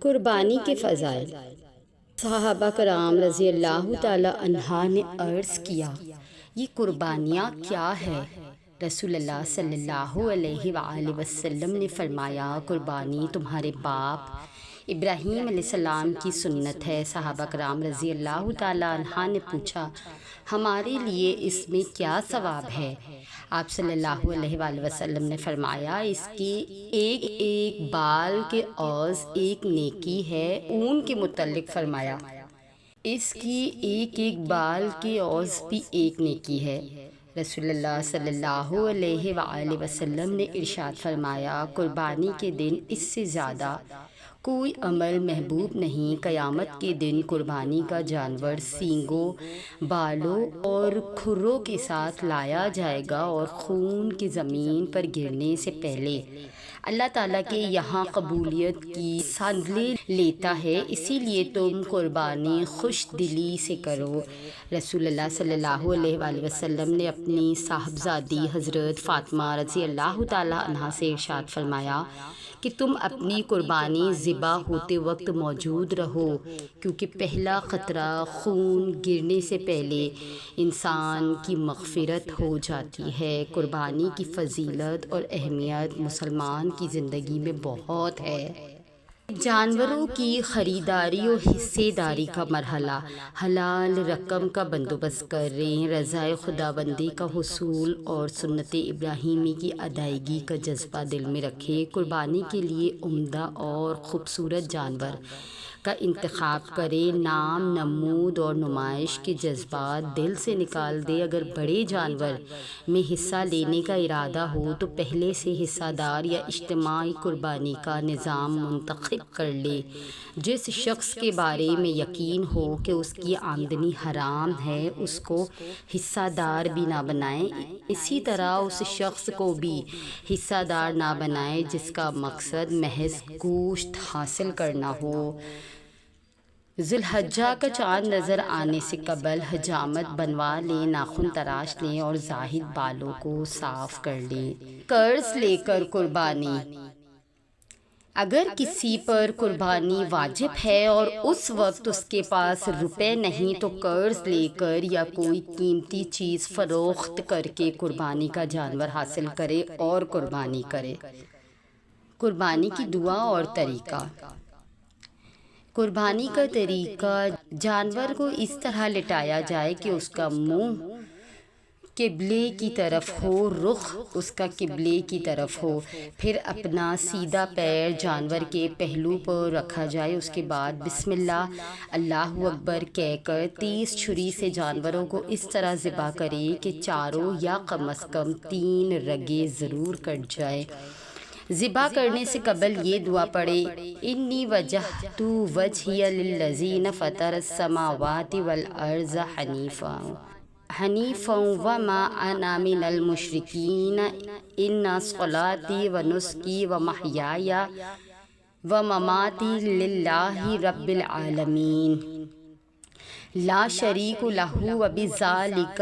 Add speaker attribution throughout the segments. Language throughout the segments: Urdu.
Speaker 1: قربانی کے فضائل۔ صحابہ کرام رضی اللہ تعالی عنہ نے عرض کیا، یہ قربانیاں کیا ہے؟ رسول اللہ صلی اللہ علیہ وآلہ وسلم نے فرمایا، قربانی تمہارے باپ ابراہیم علیہ السلام کی سنت ہے۔ صحابہ کرام رضی اللہ تعالی عنہ نے پوچھا، ہمارے لیے اس میں کیا ثواب ہے؟ آپ صلی اللہ علیہ وآلہ وسلم نے فرمایا، اس کی ایک ایک بال کے عوض ایک نیکی ہے۔ اون کے متعلق فرمایا، اس کی ایک ایک بال کے عوض بھی ایک نیکی ہے۔ رسول اللہ صلی اللہ علیہ وآلہ وسلم نے ارشاد فرمایا، قربانی کے دن اس سے زیادہ کوئی عمل محبوب نہیں۔ قیامت کے دن قربانی کا جانور سینگوں، بالوں اور کھروں کے ساتھ لایا جائے گا اور خون کی زمین پر گرنے سے پہلے اللہ تعالیٰ کے یہاں قبولیت کی صندلیں لیتا ہے، اسی لیے تم قربانی خوش دلی سے کرو۔ رسول اللہ صلی اللہ علیہ وآلہ وسلم نے اپنی صاحبزادی حضرت فاطمہ رضی اللہ تعالیٰ عنہا سے ارشاد فرمایا کہ تم اپنی قربانی ذبح ہوتے وقت موجود رہو، کیونکہ پہلا خطرہ خون گرنے سے پہلے انسان کی مغفرت ہو جاتی ہے۔ قربانی کی فضیلت اور اہمیت مسلمان کی زندگی میں بہت ہے۔ جانوروں کی خریداری و حصے داری کا مرحلہ۔ حلال رقم کا بندوبست کریں، رضائے خداوندی کا حصول اور سنت ابراہیمی کی ادائیگی کا جذبہ دل میں رکھیں۔ قربانی کے لیے عمدہ اور خوبصورت جانور کا انتخاب کریں۔ نام، نمود اور نمائش کے جذبات دل سے نکال دیں۔ اگر بڑے جانور میں حصہ لینے کا ارادہ ہو تو پہلے سے حصہ دار یا اجتماعی قربانی کا نظام منتخب کر لیں۔ جس شخص کے بارے میں یقین ہو کہ اس کی آمدنی حرام ہے، اس کو حصہ دار بھی نہ بنائیں۔ اسی طرح اس شخص کو بھی حصہ دار نہ بنائیں جس کا مقصد محض گوشت حاصل کرنا ہو۔ ذی الحجہ کا چاند نظر آنے سے قبل حجامت بنوا لیں، ناخن تراش لیں اور زائد بالوں کو صاف کر لیں۔ قرض لے کر قربانی۔ اگر کسی پر قربانی واجب ہے اور اس وقت اس کے پاس روپے نہیں تو قرض لے کر یا کوئی قیمتی چیز فروخت کر کے قربانی کا جانور حاصل کرے اور قربانی کرے۔ قربانی کی دعا اور طریقہ۔ قربانی کا طریقہ، جانور کو اس طرح لٹایا جائے کہ اس کا منہ قبلے کی طرف ہو، رخ اس کا قبلے کی طرف ہو، پھر اپنا سیدھا پیر جانور کے پہلو پر رکھا جائے۔ اس کے بعد بسم اللہ، اللہ اکبر کہہ کر تیز چھری سے جانوروں کو اس طرح ذبح کریں کہ چاروں یا کم از کم 3 رگیں ضرور کٹ جائیں۔ ذبح کرنے سے قبل یہ دعا پڑھیں، انی وجہت وجہی للذی فطر السماوات والارض حنیفا وما انا من المشرکین، ان صلاتی ونسکی ومحیای ومماتی للہ رب العالمین لا شریک لہ وبذالک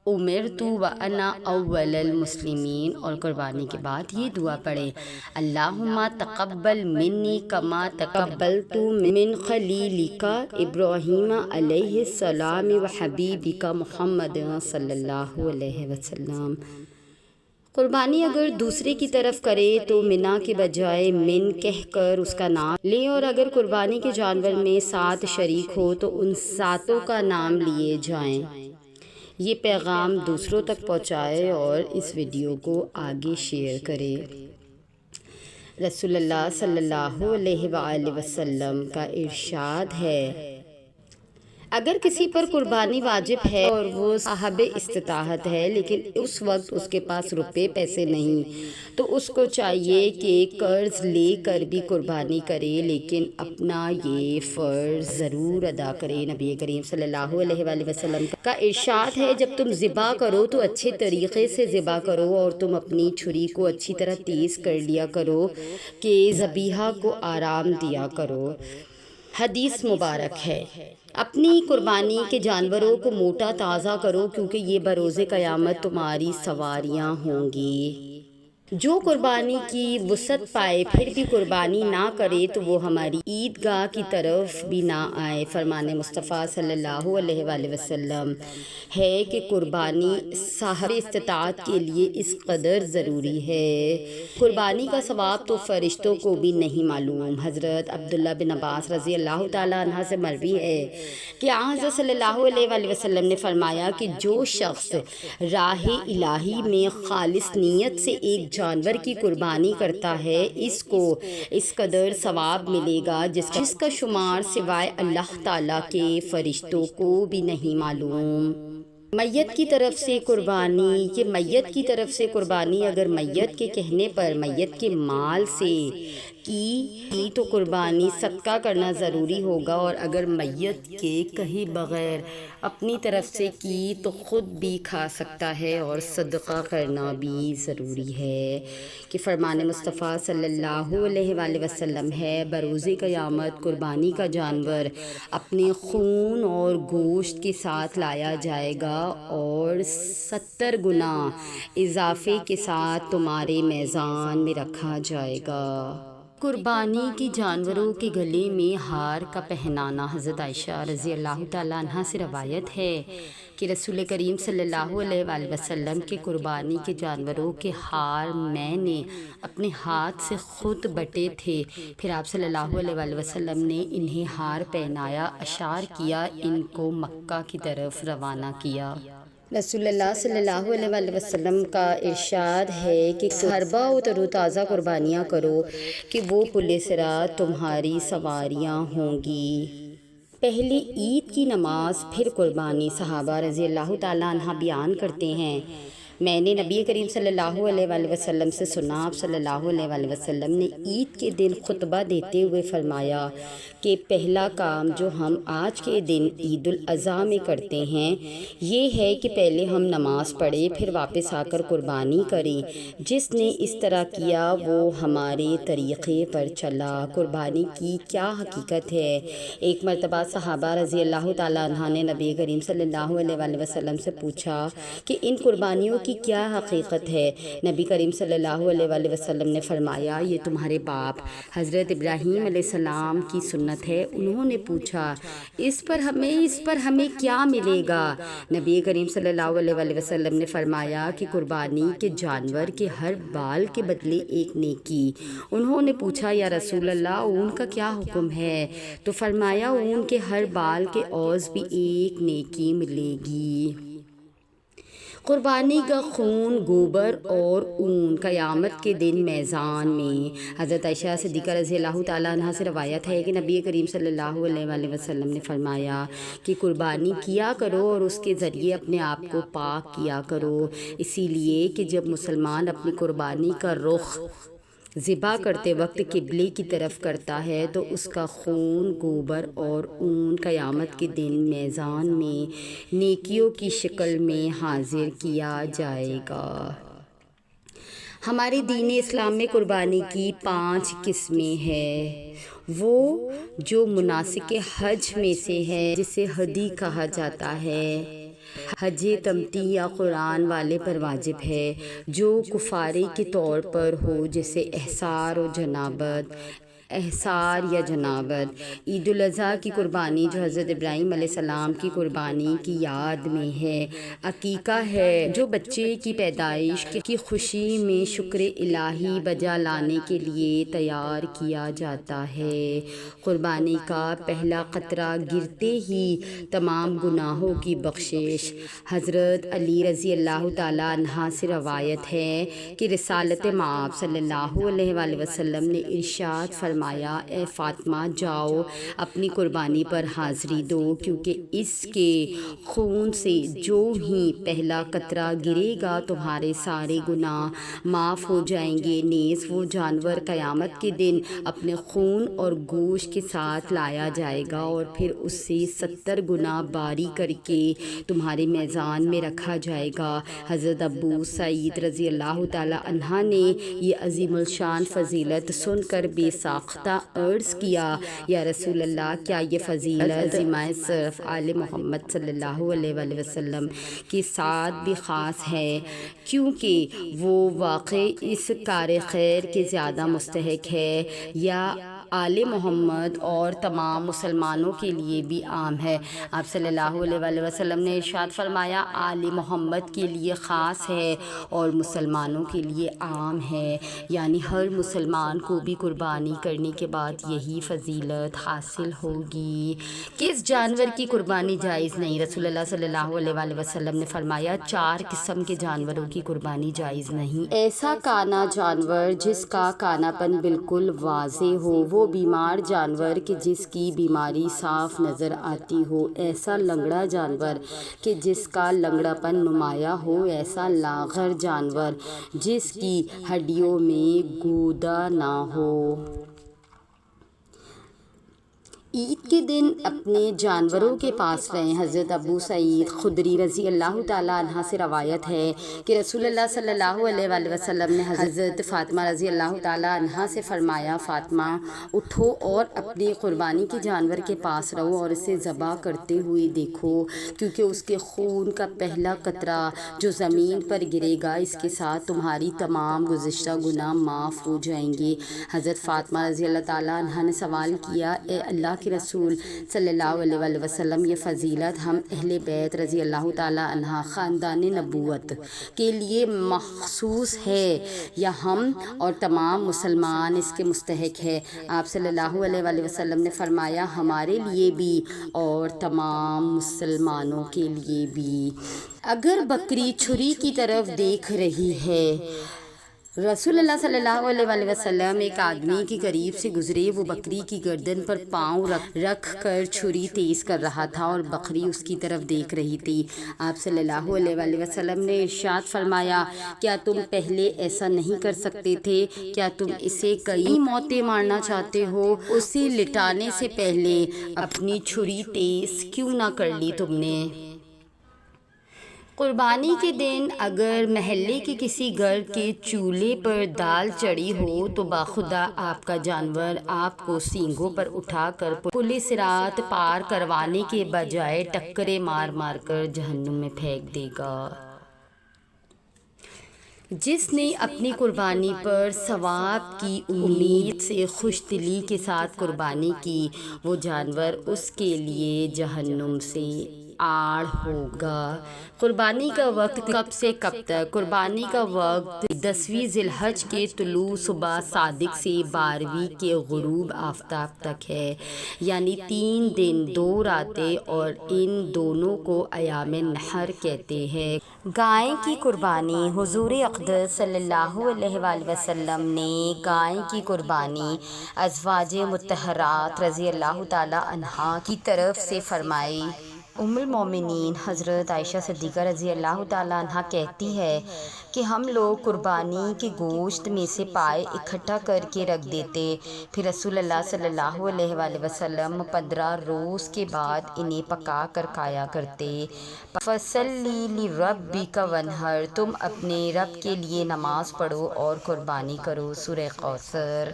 Speaker 1: امرت وانا اول المسلمین۔ اور قربانی کے بعد یہ دعا پڑھیں، اللہم تقبل منی کما تقبلت من خلیلک ابراہیم علیہ السلام وحبیبک محمد صلی اللہ علیہ وسلم۔ قربانی اگر دوسرے کی طرف کرے تو منا کے بجائے من کہہ کر اس کا نام لیں، اور اگر قربانی کے جانور میں 7 شریک ہو تو ان 7 کا نام لیے جائیں۔ یہ پیغام دوسروں تک پہنچائے اور اس ویڈیو کو آگے شیئر کریں۔ رسول اللہ صلی اللہ علیہ وآلہ وسلم کا ارشاد ہے، اگر کسی پر قربانی واجب ہے اور وہ صاحب استطاعت ہے لیکن اس وقت اس کے پاس روپے پیسے نہیں تو اس کو چاہیے کہ قرض لے کر بھی قربانی کرے، لیکن اپنا یہ فرض ضرور ادا کرے۔ نبی کریم صلی اللہ علیہ وآلہ وسلم کا ارشاد ہے، جب تم ذبح کرو تو اچھے طریقے سے ذبح کرو اور تم اپنی چھری کو اچھی طرح تیز کر لیا کرو کہ ذبیحہ کو آرام دیا کرو۔ حدیث مبارک ہے، اپنی قربانی کے جانوروں کو موٹا تازہ کرو کیونکہ یہ بروز قیامت تمہاری سواریاں ہوں گی۔ جو قربانی کی وسعت پائے پھر بھی قربانی نہ کرے تو وہ ہماری عیدگاہ کی طرف بھی نہ آئے۔ فرمان مصطفیٰ صلی اللہ علیہ وآلہ وسلم ہے کہ قربانی صاحب استطاعت کے لیے اس قدر ضروری ہے۔ قربانی کا ثواب تو فرشتوں کو بھی نہیں معلوم۔ حضرت عبداللہ بن عباس رضی اللہ تعالیٰ عنہ سے مروی ہے کہ حضرت صلی اللہ علیہ وآلہ وسلم نے فرمایا کہ جو شخص راہ الہی میں خالص نیت سے ایک جانور کی قربانی کرتا ہے اس کو اس قدر ثواب ملے گا جس کا شمار سوائے اللہ تعالیٰ کے فرشتوں کو بھی نہیں معلوم۔ میت کی طرف سے قربانی، یہ میت کی طرف سے قربانی اگر میت کے کہنے پر میت کے مال سے کی تو قربانی صدقہ کرنا ضروری ہوگا، اور اگر میت کے کہیں بغیر اپنی طرف سے کی تو خود بھی کھا سکتا ہے اور صدقہ کرنا بھی ضروری ہے۔ کہ فرمان مصطفیٰ صلی اللہ علیہ وآلہ وسلم ہے بروز قیامت قربانی کا جانور اپنے خون اور گوشت کے ساتھ لایا جائے گا اور 70 گنا اضافے کے ساتھ تمہارے میزان میں رکھا جائے گا۔ قربانی کے جانوروں کے گلے میں ہار کا پہنانا۔ حضرت عائشہ رضی اللہ تعالیٰ عنہ سے روایت ہے کہ رسول کریم صلی اللہ علیہ وآلہ وسلم کے قربانی کے جانوروں کے ہار میں نے اپنے ہاتھ سے خود بٹے تھے، پھر آپ صلی اللہ علیہ وآلہ وسلم نے انہیں ہار پہنایا، اشار کیا، ان کو مکہ کی طرف روانہ کیا۔ رسول اللہ صلی اللہ علیہ وآلہ وسلم کا ارشاد ہے کہ حربہ و تر و تازہ قربانیاں کرو کہ وہ پل صراط تمہاری سواریاں ہوں گی۔ پہلے عید کی نماز پھر قربانی۔ صحابہ رضی اللہ تعالیٰ عنہ بیان کرتے ہیں میں نے نبی کریم صلی اللہ علیہ وآلہ وسلم سے سنا، آپ صلی اللہ علیہ وآلہ وسلم نے عید کے دن خطبہ دیتے ہوئے فرمایا کہ پہلا کام جو ہم آج کے دن عید الاضحیٰ میں کرتے ہیں یہ ہے کہ پہلے ہم نماز پڑھیں، پھر واپس آ کر قربانی کریں۔ جس نے اس طرح کیا وہ ہمارے طریقے پر چلا۔ قربانی کی کیا حقیقت ہے؟ ایک مرتبہ صحابہ رضی اللہ تعالیٰ عنہ نے نبی کریم صلی اللہ علیہ وآلہ وسلم سے پوچھا کہ ان قربانیوں کی کیا حقیقت ہے؟ نبی کریم صلی اللہ علیہ وآلہ وسلم نے فرمایا یہ تمہارے باپ حضرت ابراہیم علیہ السلام کی سنت ہے۔ انہوں نے پوچھا اس پر ہمیں کیا ملے گا؟ نبی کریم صلی اللہ علیہ وآلہ وسلم نے فرمایا کہ قربانی کے جانور کے ہر بال کے بدلے ایک نیکی۔ انہوں نے پوچھا یا رسول اللہ اون کا کیا حکم ہے؟ تو فرمایا اون کے ہر بال کے عوض بھی ایک نیکی ملے گی۔ قربانی کا خون، گوبر اور اون قیامت کے دن میزان میں۔ حضرت عائشہ صدیقہ رضی اللہ تعالیٰ عنہ سے روایت ہے کہ نبی کریم صلی اللہ علیہ وآلہ وسلم نے فرمایا کہ قربانی کیا کرو اور اس کے ذریعے اپنے آپ کو پاک کیا کرو، اسی لیے کہ جب مسلمان اپنی قربانی کا رخ ذبح کرتے وقت قبلے کی طرف کرتا ہے تو اس کا خون، گوبر اور اون قیامت کے دن میزان میں نیکیوں کی شکل میں حاضر کیا جائے گا۔ ہمارے دین اسلام میں قربانی کی 5 قسمیں ہیں۔ وہ جو مناسک حج میں سے ہے جسے ہدی کہا جاتا ہے، حج تمتع یا قرآن والے پر واجب ہے، جو کفارے کے طور پر ہو جیسے احصار یا جنابت۔ عید الاضحیٰ کی قربانی جو حضرت ابراہیم علیہ السلام کی قربانی کی یاد میں ہے۔ عقیقہ ہے جو بچے کی پیدائش کی خوشی میں شکر الہی بجا لانے کے لیے تیار کیا جاتا ہے۔ قربانی کا پہلا قطرہ گرتے ہی تمام گناہوں کی بخشش۔ حضرت علی رضی اللہ تعالیٰ عنہ سے روایت ہے کہ رسالت مآب صلی اللہ علیہ وآلہ وسلم نے ارشاد فرمایا اے فاطمہ جاؤ اپنی قربانی پر حاضری دو، کیونکہ اس کے خون سے جو ہی پہلا قطرہ گرے گا تمہارے سارے گناہ معاف ہو جائیں گے۔ نیز وہ جانور قیامت کے دن اپنے خون اور گوشت کے ساتھ لایا جائے گا اور پھر اس سے 70 گنا باری کر کے تمہارے میزان میں رکھا جائے گا۔ حضرت ابو سعید رضی اللہ تعالی عنہ نے یہ عظیم الشان فضیلت سن کر بے ساختہ ساختہ عرض کیا یا رسول اللہ کیا یہ فضیلت ذمہ صرف آل محمد صلی اللہ علیہ وآلہ وسلم کے ساتھ بھی خاص ہے، کیونکہ وہ واقعی اس کار خیر کے زیادہ مستحق ہے، یا آل محمد اور تمام مسلمانوں کے لیے بھی عام ہے؟ آپ صلی اللہ علیہ وآلہ وسلم نے ارشاد فرمایا آل محمد کے لیے خاص ہے اور مسلمانوں کے لیے عام ہے، یعنی ہر مسلمان کو بھی قربانی کرنے کے بعد یہی فضیلت حاصل ہوگی۔ کس جانور کی قربانی جائز نہیں؟ رسول اللہ صلی اللہ علیہ وآلہ وسلم نے فرمایا 4 قسم کے جانوروں کی قربانی جائز نہیں۔ ایسا کانا جانور جس کا کانا پن بالکل واضح ہو، وہ بیمار جانور کہ جس کی بیماری صاف نظر آتی ہو، ایسا لنگڑا جانور کہ جس کا لنگڑا پن نمایاں ہو، ایسا لاغر جانور جس کی ہڈیوں میں گودا نہ ہو۔ عید کے دن اپنے جانوروں کے پاس رہیں۔ حضرت ابو سعید خدری رضی اللہ تعالیٰ عنہ سے روایت ہے کہ رسول اللہ صلی اللہ علیہ وآلہ وسلم نے حضرت فاطمہ رضی اللہ تعالیٰ عنہ سے فرمایا فاطمہ اٹھو اور اپنی قربانی کے جانور کے پاس رہو اور اسے ذبح کرتے ہوئے دیکھو، کیونکہ اس کے خون کا پہلا قطرہ جو زمین پر گرے گا اس کے ساتھ تمہاری تمام گزشتہ گناہ معاف ہو جائیں گے۔ حضرت فاطمہ رضی اللہ تعالیٰ عنہ نے سوال کیا اے اللہ کے رسول صلی اللہ علیہ وآلہ وسلم، یہ فضیلت ہم اہل بیت رضی اللہ تعالیٰ عنہ خاندان نبوت کے لیے مخصوص ہے یا ہم اور تمام مسلمان اس کے مستحق ہے؟ آپ صلی اللہ علیہ وآلہ وسلم نے فرمایا ہمارے لیے بھی اور تمام مسلمانوں کے لیے بھی۔ اگر بکری چھری کی طرف دیکھ رہی ہے، رسول اللہ صلی اللہ علیہ وآلہ وسلم ایک آدمی کے قریب سے گزرے، وہ بکری کی گردن پر پاؤں رکھ کر چھری تیز کر رہا تھا اور بکری اس کی طرف دیکھ رہی تھی۔ آپ صلی اللہ علیہ وآلہ وسلم نے ارشاد فرمایا کیا تم پہلے ایسا نہیں کر سکتے تھے؟ کیا تم اسے کئی موتیں مارنا چاہتے ہو؟ اسے لٹانے سے پہلے اپنی چھری تیز کیوں نہ کر لی تم نے؟ قربانی کے دن اگر محلے کے کسی گھر کے چولہے پر دال چڑھی ہو تو باخدا آپ کا جانور آپ کو سینگوں پر اٹھا کر پل صراط پار کروانے کے بجائے ٹکرے مار مار کر جہنم میں پھینک دے گا۔ جس نے اپنی قربانی پر ثواب کی امید سے خوش دلی کے ساتھ قربانی کی، وہ جانور اس کے لیے جہنم سے آڑ ہوگا۔ قربانی کا وقت کب سے کب تک؟ قربانی کا وقت 10ویں ذی الحج کے طلوع صبح صادق سے 12ویں کے غروب آفتاب تک ہے، یعنی 3 دن 2 راتیں، اور ان دونوں کو ایام نحر کہتے ہیں۔ گائے کی قربانی۔ حضور اقدس صلی اللہ علیہ وآلہ وسلم نے گائے کی قربانی ازواج مطہرات رضی اللہ تعالیٰ عنہا کی طرف سے فرمائی۔ ام المومنین حضرت عائشہ صدیقہ رضی اللہ تعالیٰ عنہ کہتی ہے کہ ہم لوگ قربانی کے گوشت میں سے پائے اکٹھا کر کے رکھ دیتے، پھر رسول اللہ صلی اللہ علیہ وآلہ وسلم 15 روز کے بعد انہیں پکا کر کھایا کرتے۔ فَصَلِّ لِرَبِّكَ وَانْحَرْ، تم اپنے رب کے لیے نماز پڑھو اور قربانی کرو۔ سورہ کوثر۔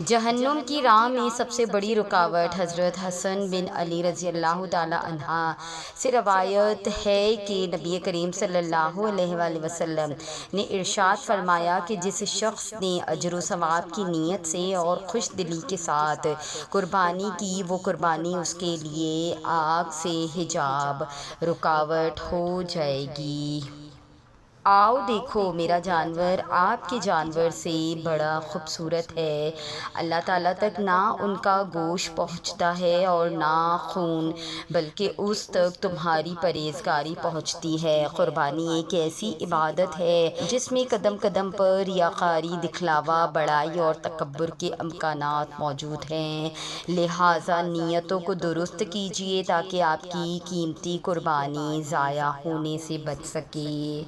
Speaker 1: جہنم کی راہ میں سب سے بڑی رکاوٹ۔ حضرت حسن بن علی رضی اللہ تعالیٰ عنہ سے روایت ہے کہ نبی کریم صلی اللہ علیہ وآلہ وسلم نے ارشاد فرمایا کہ جس شخص نے اجر و ثواب کی نیت سے اور خوش دلی کے ساتھ قربانی کی، وہ قربانی اس کے لیے آگ سے حجاب رکاوٹ ہو جائے گی۔ آؤ دیکھو میرا جانور آپ کے جانور سے بڑا خوبصورت ہے۔ اللہ تعالیٰ تک نہ ان کا گوشت پہنچتا ہے اور نہ خون، بلکہ اس تک تمہاری پرہیزگاری پہنچتی ہے۔ قربانی ایک ایسی عبادت ہے جس میں قدم قدم پر ریاکاری، دکھلاوا، بڑائی اور تکبر کے امکانات موجود ہیں، لہٰذا نیتوں کو درست کیجیے تاکہ آپ کی قیمتی قربانی ضائع ہونے سے بچ سکے۔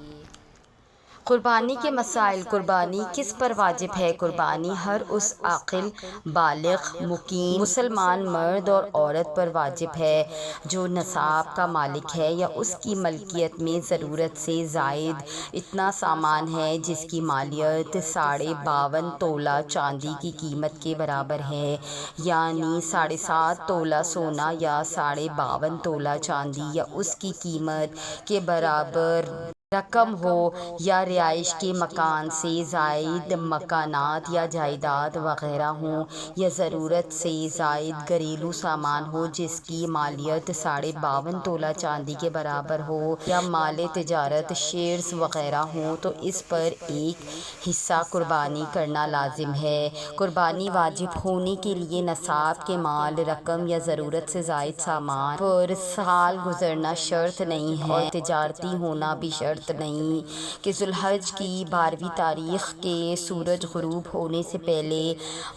Speaker 1: قربانی کے مسائل۔ قربانی کس پر واجب ہے؟ قربانی ہر اس عاقل، بالغ، مقیم مسلمان مرد اور عورت پر واجب ہے جو نصاب کا مالک ہے یا اس کی ملکیت میں ضرورت سے زائد اتنا سامان ہے جس کی مالیت 52.5 تولہ چاندی کی قیمت کے برابر ہے، یعنی 7.5 تولہ سونا یا 52.5 تولہ چاندی یا اس کی قیمت کے برابر رقم ہو، یا رہائش کے مکان سے زائد مکانات یا جائیداد وغیرہ ہوں، یا ضرورت سے زائد گھریلو سامان ہو جس کی مالیت 52.5 تولہ چاندی کے برابر ہو، یا مال تجارت شیئرز وغیرہ ہوں، تو اس پر ایک حصہ قربانی کرنا لازم ہے۔ قربانی واجب ہونے کے لیے نصاب کے مال، رقم یا ضرورت سے زائد سامان پر سال گزرنا شرط نہیں ہے، اور تجارتی ہونا بھی شرط نہیں کہ ذوالحج کی 12ویں تاریخ کے سورج غروب ہونے سے پہلے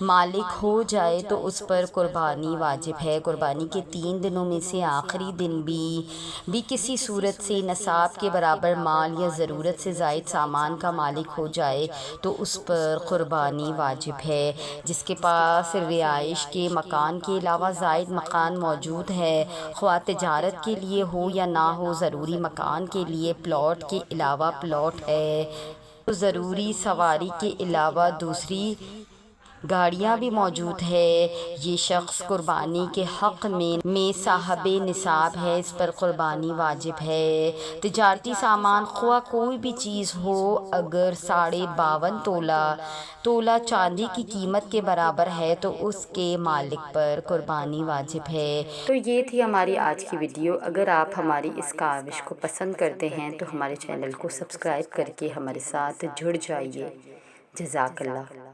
Speaker 1: مالک ہو جائے تو اس پر قربانی واجب ہے۔ قربانی کے 3 دنوں میں سے آخری دن بھی کسی صورت سے نصاب کے برابر مال یا ضرورت سے زائد سامان کا مالک ہو جائے تو اس پر قربانی واجب ہے۔ جس کے پاس رہائش کے مکان کے علاوہ زائد مکان موجود ہے، خواہ تجارت کے لیے ہو یا نہ ہو، ضروری مکان کے لیے پلاٹ کے علاوہ پلاٹ ہے، تو ضروری سواری کے علاوہ دوسری گاڑیاں بھی موجود ہے، یہ شخص قربانی کے حق میں صاحب نصاب ہے، اس پر قربانی واجب ہے۔ تجارتی سامان خواہ کوئی بھی چیز ہو، اگر 52.5 تولہ چاندی کی قیمت کے برابر ہے تو اس کے مالک پر قربانی واجب ہے۔ تو یہ تھی ہماری آج کی ویڈیو۔ اگر آپ ہماری اس کاوش کو پسند کرتے ہیں تو ہمارے چینل کو سبسکرائب کر کے ہمارے ساتھ جڑ جائیے۔ جزاک اللہ۔